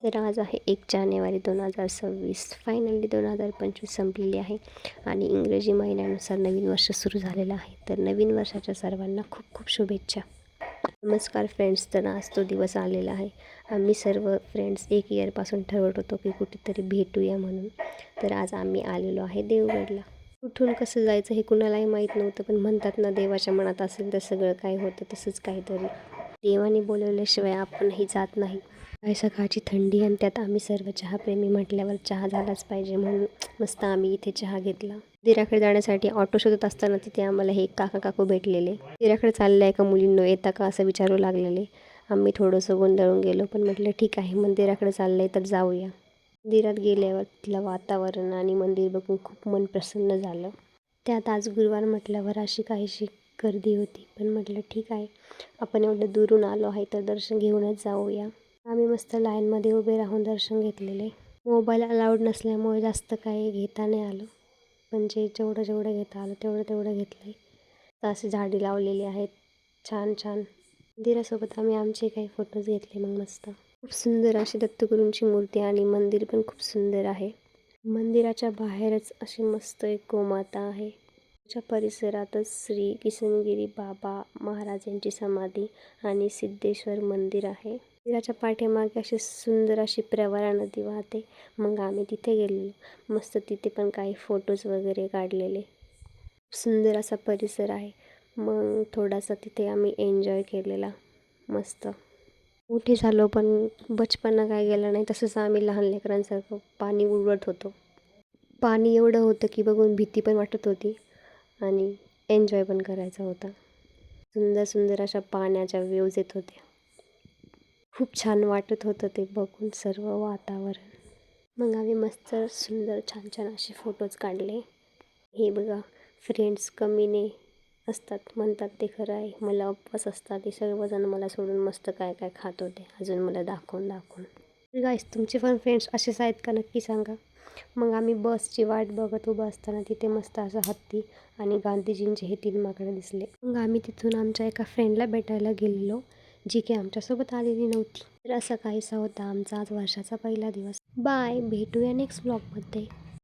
तर आज आहे 1 जानेवारी 2026. फायनली 2025 संपलेली आहे आणि इंग्रजी महिन्यानुसार नवीन वर्ष सुरू झालेलं आहे. तर नवीन वर्षाच्या सर्वांना खूप खूप शुभेच्छा. नमस्कार फ्रेंड्स. तर आज तो दिवस आलेला आहे. आम्ही सर्व फ्रेंड्स 1 इयरपासून ठरवत होतो की कुठेतरी भेटूया म्हणून. तर आज आम्ही आलेलो आहे देवगडला. कुठून कसं जायचं हे कुणालाही माहीत नव्हतं, पण म्हणतात ना, देवाच्या मनात असेल तर सगळं काय होतं. तसंच काहीतरी देवाने बोलवल्याशिवाय आपणही जात नाही. काय सकाळची थंडी आणि त्यात आम्ही सर्व चहाप्रेमी म्हटल्यावर चहा झालाच पाहिजे म्हणून मस्त आम्ही इथे चहा घेतला. मंदिराकडे जाण्यासाठी ऑटो शोधत असताना तिथे आम्हाला हे काका काकू भेटलेले. मंदिराकडे चाललंय का मुलींनो, येता का असं विचारू लागलेले. आम्ही थोडंसं गोंधळून गेलो, पण म्हटलं ठीक आहे, मंदिराकडे चाललंय तर जाऊया. मंदिरात गेल्यावर तिथलं वातावरण आणि मंदिर बघून खूप मन प्रसन्न झालं. त्यात आज गुरुवार म्हटल्यावर अशी काहीशी गर्दी होती, पण म्हटलं ठीक आहे, आपण एवढं दुरून आलो आहे तर दर्शन घेऊनच जाऊया. आम्ही मस्त लाईनमध्ये उभे राहून दर्शन घेतलेले. मोबाईल अलाउड नसल्यामुळे जास्त काही घेता नाही आलं, पण जेवढं घेता आलं तेवढं घेतलं आहे. तर असे झाडी लावलेली आहेत छान छान. मंदिरासोबत आम्ही आमचे काही फोटोज घेतले. मग मस्त खूप सुंदर अशी दत्तगुरूंची मूर्ती आणि मंदिर पण खूप सुंदर आहे. मंदिराच्या बाहेरच अशी मस्त एक गोमाता आहे. च्या परिसरातच श्री किसनगिरी बाबा महाराज यांची समाधी आणि सिद्धेश्वर मंदिर आहे. मंदिराच्या पाठीमागे अशी सुंदर अशी प्रवरा नदी वाहते. मग आम्ही तिथे गेलेलो. मस्त तिथे पण काही फोटोज वगैरे काढलेले. सुंदर असा परिसर आहे. मग थोडासा तिथे आम्ही एन्जॉय केलेला. मस्त मोठे झालो पण बचपना काय गेला नाही. तसंच आम्ही लहान लेकरांसारखं पाणी उडवत होतो. पाणी एवढं होतं की बघून भीती पण वाटत होती आणि एन्जॉय पण करायचा होता. सुंदर सुंदर अशा पाण्याच्या वेव्ज येत होत्या. खूप छान वाटत होतं ते बघून सर्व वातावरण. मग आम्ही मस्त सुंदर छान छान असे फोटोज काढले. हे बघा, फ्रेंड्स कमीने असतात म्हणतात ते खरं आहे. मला उपवास असतात, ते सर्वजण मला सोडून मस्त काय काय खात होते अजून मला दाखवून. गाईस, तुमचे पण फ्रेंड्स असेच आहेत का नक्की सांगा. मग आम्ही बसची वाट बघत उभं असताना तिथे मस्त असं हत्ती आणि गांधीजींचे हे 3 माकडं दिसले. मग आम्ही तिथून आमच्या एका फ्रेंडला भेटायला गेलेलो, जी की आमच्यासोबत आलेली नव्हती. तर असा काहीसा होता आमचा आज वर्षाचा पहिला दिवस. बाय, भेटूया नेक्स्ट ब्लॉगमध्ये.